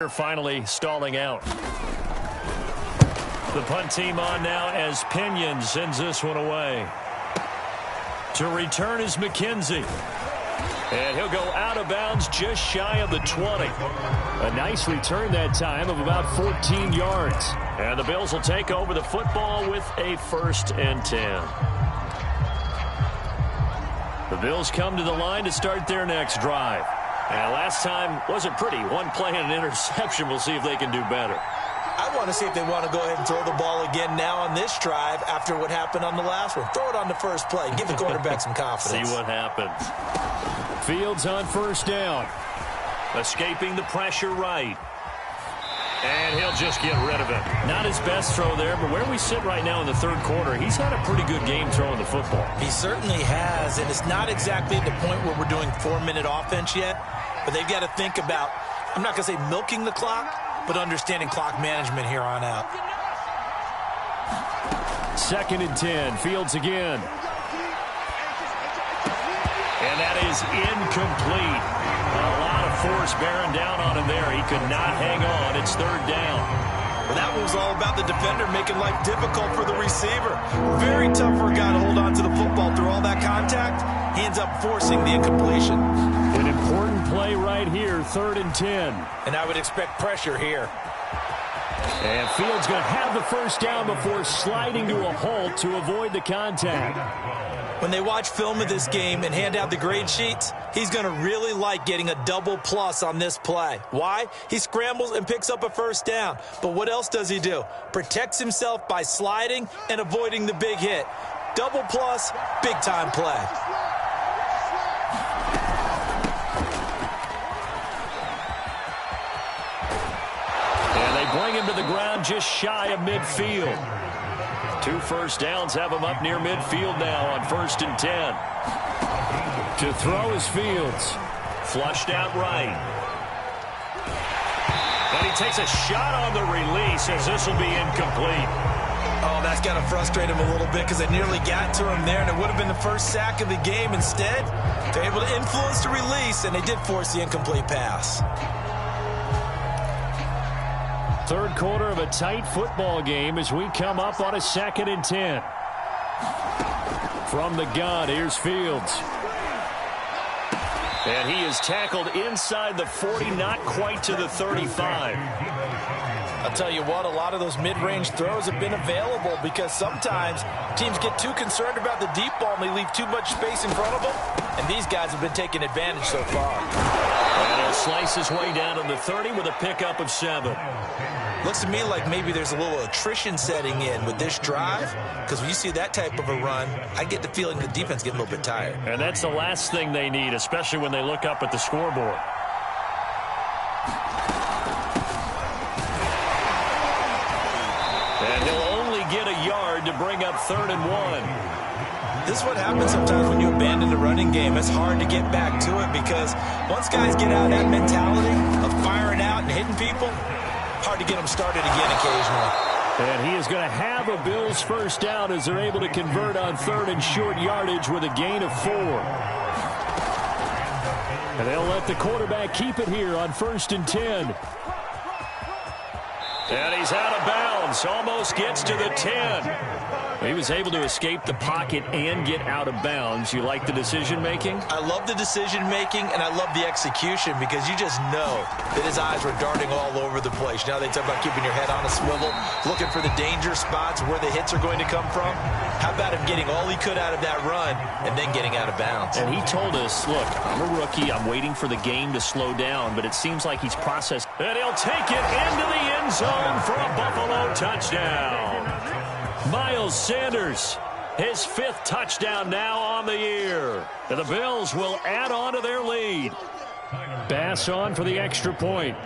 Finally stalling out. The punt team on now as Pinion sends this one away. To return is McKenzie. And he'll go out of bounds just shy of the 20. A nice return that time of about 14 yards. And the Bills will take over the football with a 1st and 10. The Bills come to the line to start their next drive. And last time wasn't pretty. One play and an interception. We'll see if they can do better. I want to see if they want to go ahead and throw the ball again now on this drive after what happened on the last one. Throw it on the first play. Give the quarterback some confidence. See what happens. Fields on 1st down. Escaping the pressure right. And he'll just get rid of it. Not his best throw there, but where we sit right now in the 3rd quarter, he's had a pretty good game throwing the football. He certainly has, and it's not exactly at the point where we're doing 4-minute offense yet, but they've got to think about, I'm not going to say milking the clock, but understanding clock management here on out. 2nd and 10, Fields again. And that is incomplete. A lot of force bearing down on him there. He could not hang on. It's 3rd down. Well, that was all about the defender making life difficult for the receiver. Very tough for a guy to hold on to the football through all that contact. He ends up forcing the incompletion. An important play right here, 3rd and 10. And I would expect pressure here. And Fields going to have the 1st down before sliding to a halt to avoid the contact. When they watch film of this game and hand out the grade sheets, he's going to really like getting a double plus on this play. Why? He scrambles and picks up a 1st down. But what else does he do? Protects himself by sliding and avoiding the big hit. Double plus, big-time play. And they bring him to the ground just shy of midfield. 2 1st downs have him up near midfield now on 1st and 10. To throw is Fields. Flushed out right. And he takes a shot on the release as this will be incomplete. Oh, that's got to frustrate him a little bit because it nearly got to him there, and it would have been the 1st sack of the game. Instead, they're able to influence the release, and they did force the incomplete pass. 3rd quarter of a tight football game as we come up on a 2nd and 10. From the gun, here's Fields. And he is tackled inside the 40, not quite to the 35. I'll tell you what, a lot of those mid-range throws have been available because sometimes teams get too concerned about the deep ball and they leave too much space in front of them. And these guys have been taking advantage so far. And he'll slice his way down to the 30 with a pickup of 7. Looks to me like maybe there's a little attrition setting in with this drive, because when you see that type of a run, I get the feeling the defense getting a little bit tired. And that's the last thing they need, especially when they look up at the scoreboard. And he'll only get a yard to bring up 3rd and 1. This is what happens sometimes when you abandon the running game. It's hard to get back to it because once guys get out of that mentality of firing out and hitting people, hard to get them started again occasionally. And he is going to have a Bills 1st down as they're able to convert on 3rd and short yardage with a gain of 4. And they'll let the quarterback keep it here on 1st and 10. And he's out of bounds. Almost gets to the 10. He was able to escape the pocket and get out of bounds. You like the decision-making? I love the decision-making, and I love the execution because you just know that his eyes were darting all over the place. Now they talk about keeping your head on a swivel, looking for the danger spots where the hits are going to come from. How about him getting all he could out of that run and then getting out of bounds? And he told us, look, I'm a rookie. I'm waiting for the game to slow down, but it seems like he's processed. And he'll take it into the end zone for a Buffalo touchdown. Miles Sanders, his 5th touchdown now on the year. And the Bills will add on to their lead. Bass on for the extra point.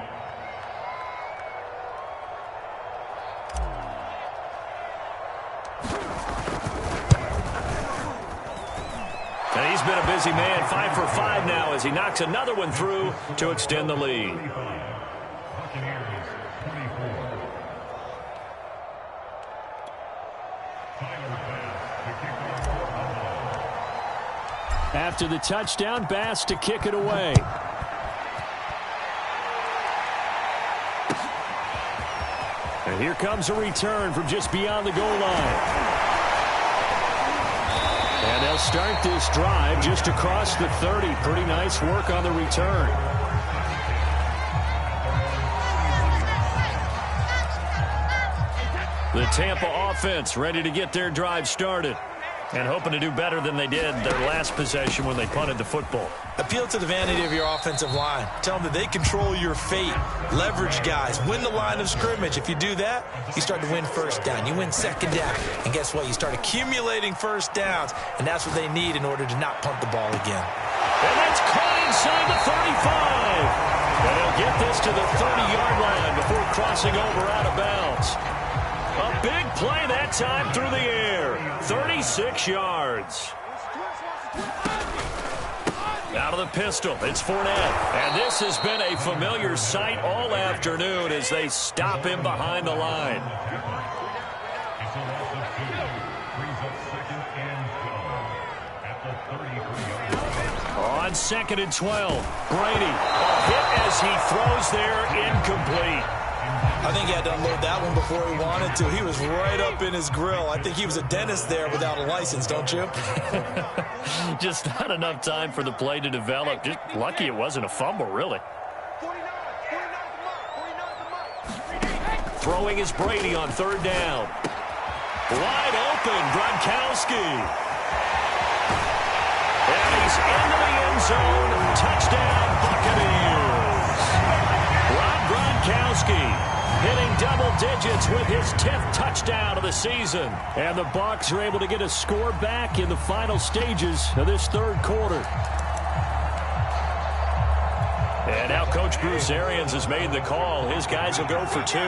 And he's been a busy man, 5 for 5 now as he knocks another one through to extend the lead. After the touchdown, Bass to kick it away. And here comes a return from just beyond the goal line. And they'll start this drive just across the 30. Pretty nice work on the return. The Tampa offense ready to get their drive started. And hoping to do better than they did their last possession when they punted the football. Appeal to the vanity of your offensive line. Tell them that they control your fate. Leverage guys. Win the line of scrimmage. If you do that, you start to win first down. You win second down. And guess what? You start accumulating first downs. And that's what they need in order to not punt the ball again. And that's caught inside the 35. And they'll get this to the 30-yard line before crossing over out of bounds. A big play that time through the air. 36 yards. Out of the pistol, it's Fournette. And this has been a familiar sight all afternoon as they stop him behind the line. On 2nd and 12, Brady. A hit as he throws there, incomplete. I think he had to unload that one before he wanted to. He was right up in his grill. I think he was a dentist there without a license, don't you? Just not enough time for the play to develop. Just lucky it wasn't a fumble, really. Throwing is Brady on 3rd down. Wide open, Gronkowski. And he's into the end zone. Touchdown, Buccaneers. Rob Gronkowski hitting double digits with his 10th touchdown of the season. And the Bucs are able to get a score back in the final stages of this 3rd quarter. And now Coach Bruce Arians has made the call. His guys will go for 2.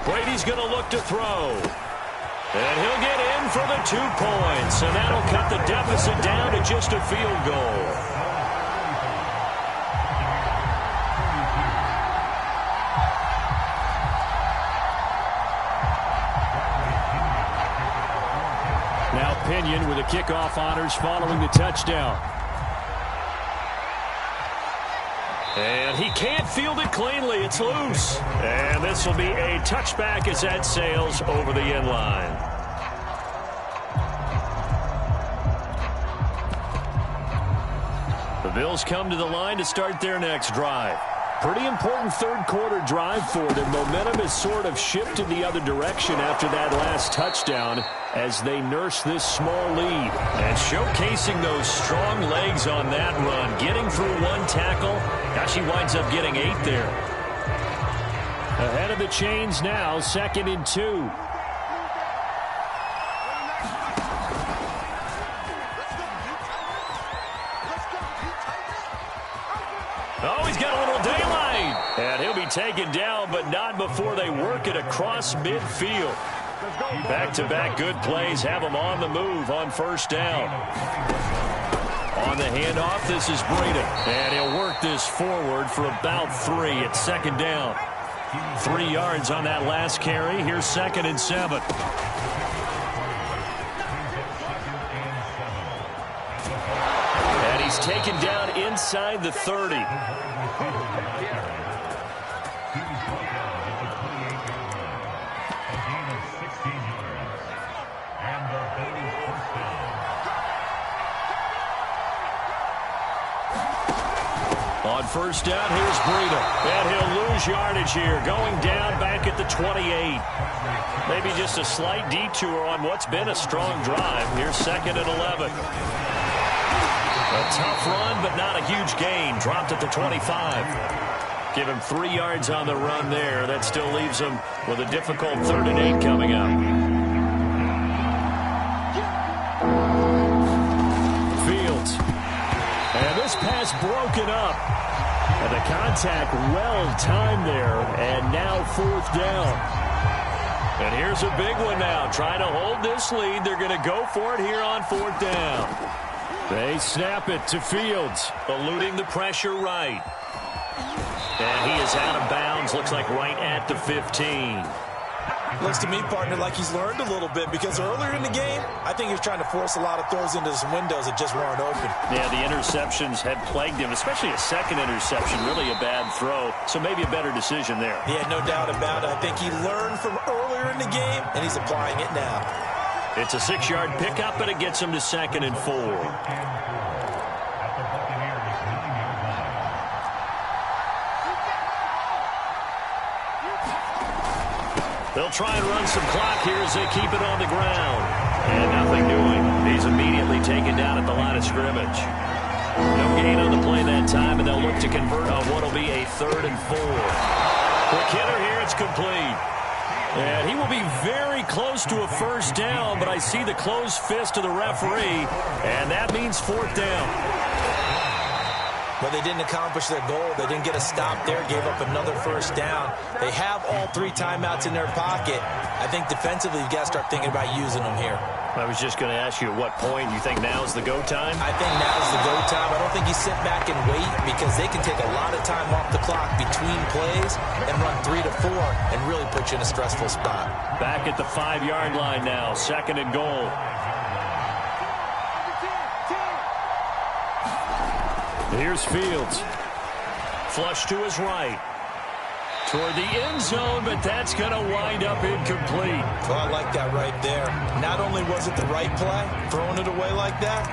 Brady's going to look to throw. And he'll get in for the 2 points. And that'll cut the deficit down to just a field goal. Now Pinion with the kickoff honors following the touchdown. And he can't field it cleanly. It's loose. And this will be a touchback as that sails over the end line. The Bills come to the line to start their next drive. Pretty important 3rd quarter drive for them. Momentum has sort of shifted the other direction after that last touchdown as they nurse this small lead. And showcasing those strong legs on that run. Getting through 1 tackle. Gosh, he winds up getting 8 there. Ahead of the chains now, 2nd and 2. Oh, he's got a little daylight. And he'll be taken down, but not before they work it across midfield. Back-to-back good plays have him on the move on 1st down. On the handoff, this is Brady. And he'll work this forward for about 3 at 2nd down. 3 yards on that last carry. Here's 2nd and 7. And he's taken down inside the 30. On 1st down, here's Breida. And he'll lose yardage here, going down back at the 28. Maybe just a slight detour on what's been a strong drive. Here's 2nd and 11. A tough run, but not a huge gain. Dropped at the 25. Give him 3 yards on the run there. That still leaves him with a difficult 3rd and 8 coming up. Fields. And this pass broken up. And the contact well timed there. And now 4th down. And here's a big one now. Trying to hold this lead. They're going to go for it here on 4th down. They snap it to Fields. Eluding the pressure right. And he is out of bounds, looks like right at the 15. Looks to me, partner, like he's learned a little bit because earlier in the game, I think he was trying to force a lot of throws into some windows that just weren't open. Yeah, the interceptions had plagued him, especially a second interception, really a bad throw. So maybe a better decision there. Yeah, no doubt about it. I think he learned from earlier in the game, and he's applying it now. It's a 6-yard pickup, and it gets him to 2nd and 4. They'll try and run some clock here as they keep it on the ground. And nothing doing. He's immediately taken down at the line of scrimmage. No gain on the play that time, and they'll look to convert on what will be a 3rd and 4. Quick hitter here, it's complete. And he will be very close to a first down, but I see the closed fist of the referee, and that means 4th down. But they didn't accomplish their goal. They didn't get a stop there, gave up another first down. They have all 3 timeouts in their pocket. I think defensively, you've got to start thinking about using them here. I was just going to ask you at what point you think now's the go time? I think now's the go time. I don't think you sit back and wait because they can take a lot of time off the clock between plays and run 3 to 4 and really put you in a stressful spot. Back at the 5-yard line now, 2nd and goal. Here's Fields. Flush to his right. Toward the end zone, but that's going to wind up incomplete. Well, I like that right there. Not only was it the right play, throwing it away like that,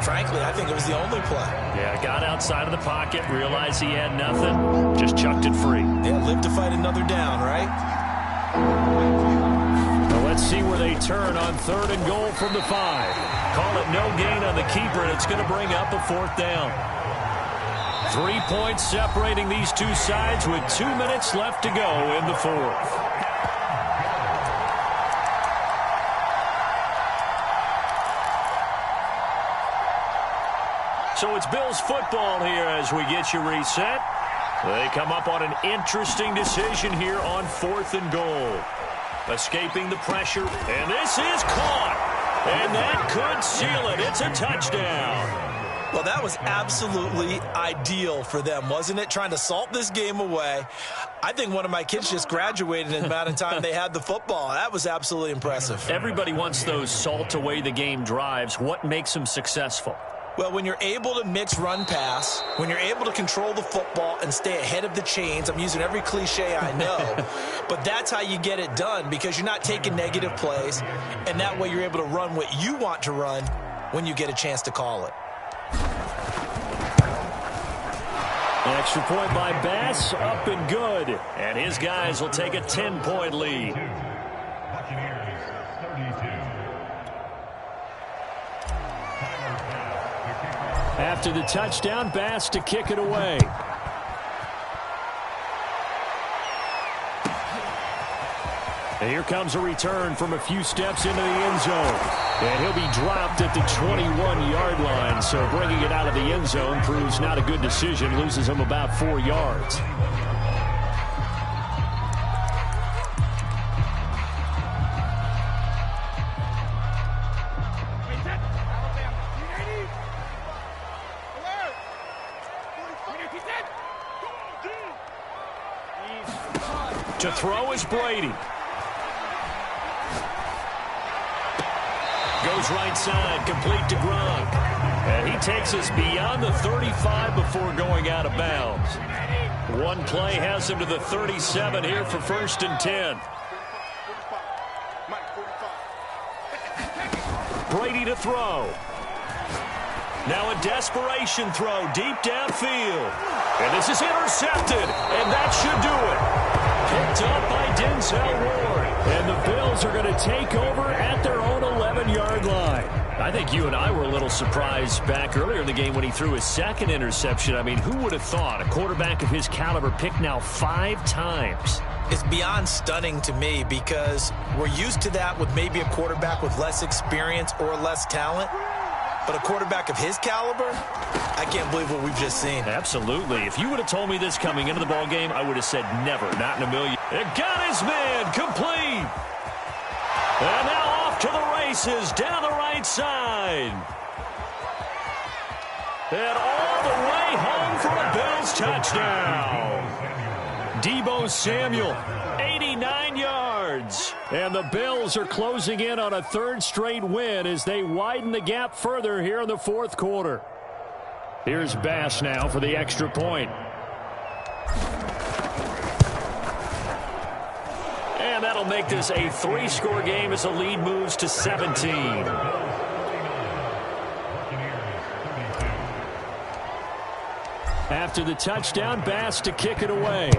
frankly, I think it was the only play. Yeah, got outside of the pocket, realized he had nothing, just chucked it free. Yeah, live to fight another down, right? Now let's see where they turn on 3rd and goal from the 5. Call it no gain on the keeper, and it's going to bring up a 4th down. 3 points separating these two sides with 2 minutes left to go in the 4th. So it's Bills football here as we get you reset. They come up on an interesting decision here on 4th and goal. Escaping the pressure, and this is caught. And that could seal it. It's a touchdown. Well, that was absolutely ideal for them, wasn't it? Trying to salt this game away. I think one of my kids just graduated in the amount of time they had the football. That was absolutely impressive. Everybody wants those salt away the game drives. What makes them successful? Well, when you're able to mix run-pass, when you're able to control the football and stay ahead of the chains, I'm using every cliche I know, but that's how you get it done because you're not taking negative plays, and that way you're able to run what you want to run when you get a chance to call it. An extra point by Bass, up and good. And his guys will take a 10-point lead. After the touchdown, Bass to kick it away. And here comes a return from a few steps into the end zone. And he'll be dropped at the 21-yard line. So bringing it out of the end zone proves not a good decision. Loses him about 4 yards. To throw is Brady. Goes right side, complete to Gronk. And he takes us beyond the 35 before going out of bounds. One play has him to the 37 here for 1st and 10. Brady to throw. Now a desperation throw deep downfield. And this is intercepted, and that should do it. Picked up by Denzel Ward. And the Bills are going to take over at their own 11-yard line. I think you and I were a little surprised back earlier in the game when he threw his 2nd interception. I mean, who would have thought a quarterback of his caliber picked now 5 times? It's beyond stunning to me because we're used to that with maybe a quarterback with less experience or less talent. But a quarterback of his caliber, I can't believe what we've just seen. Absolutely. If you would have told me this coming into the ball game, I would have said never, not in a million. It got his man complete. And now off to the races down the right side. And all the way home for a Bills touchdown. Deebo Samuel, 89 yards. And the Bills are closing in on a third straight win as they widen the gap further here in the fourth quarter. Here's Bass now for the extra point. And that'll make this a 3-score game as the lead moves to 17. After the touchdown, Bass to kick it away.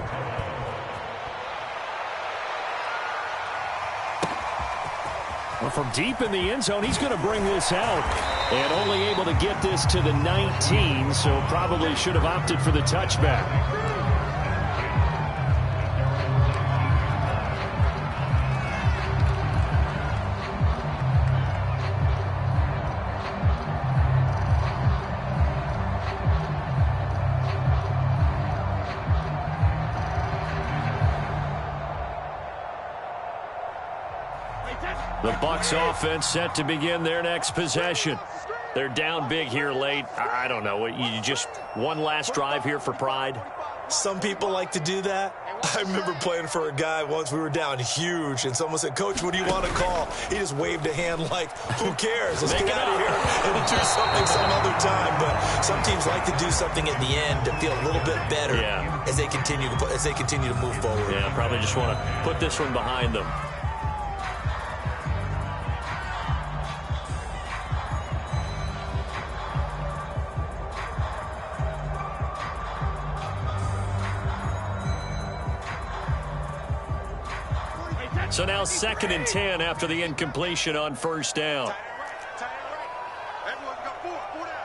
Well, from deep in the end zone, he's going to bring this out. And only able to get this to the 19, so probably should have opted for the touchback. The Bucs offense set to begin their next possession. They're down big here late. I don't know. You just one last drive here for pride? Some people like to do that. I remember playing for a guy once. We were down huge, and someone said, "Coach, what do you want to call?" He just waved a hand like, who cares? Let's get out of here and do something some other time. But some teams like to do something at the end to feel a little bit better as they continue to move forward. Yeah, probably just want to put this one behind them. So now 2nd and 10 after the incompletion on first down. Everyone's got 4 down.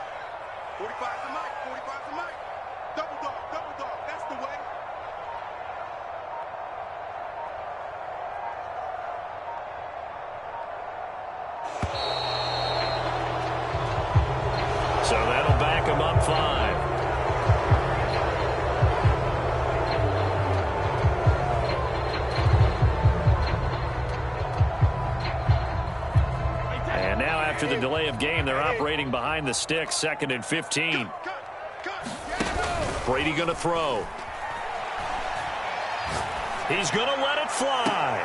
45 to Mike, 45 to Mike. Double dog, that's the way. So that'll back him up 5. And now after the delay of game, they're operating behind the sticks, 2nd and 15. Brady going to throw. He's going to let it fly.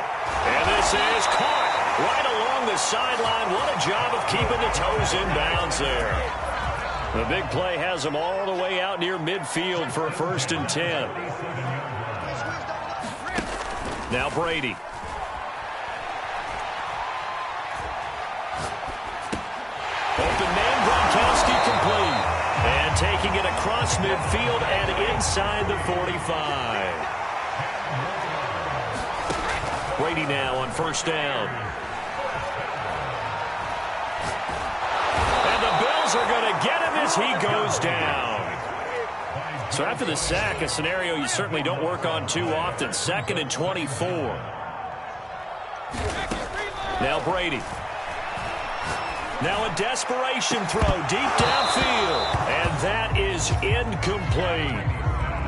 And this is caught right along the sideline. What a job of keeping the toes in bounds there. The big play has him all the way out near midfield for a 1st and 10. Now Brady. Open man, Gronkowski complete. And taking it across midfield and inside the 45. Brady now on 1st down. And the Bills are going to get him as he goes down. So after the sack, a scenario you certainly don't work on too often. 2nd and 24. Now Brady. Now a desperation throw deep downfield. And that is incomplete.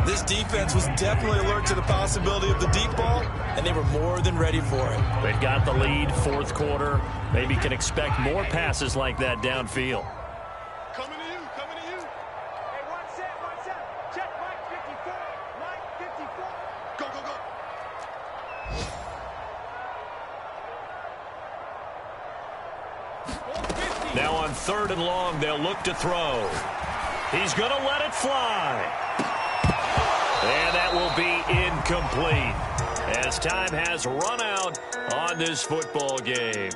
This defense was definitely alert to the possibility of the deep ball, and they were more than ready for it. They've got the lead, 4th quarter. Maybe can expect more passes like that downfield. Coming to you. Hey, one set. Check Mike 54. Mike 54. Go. Now on 3rd and long, they'll look to throw. He's going to let it fly. And that will be incomplete as time has run out on this football game.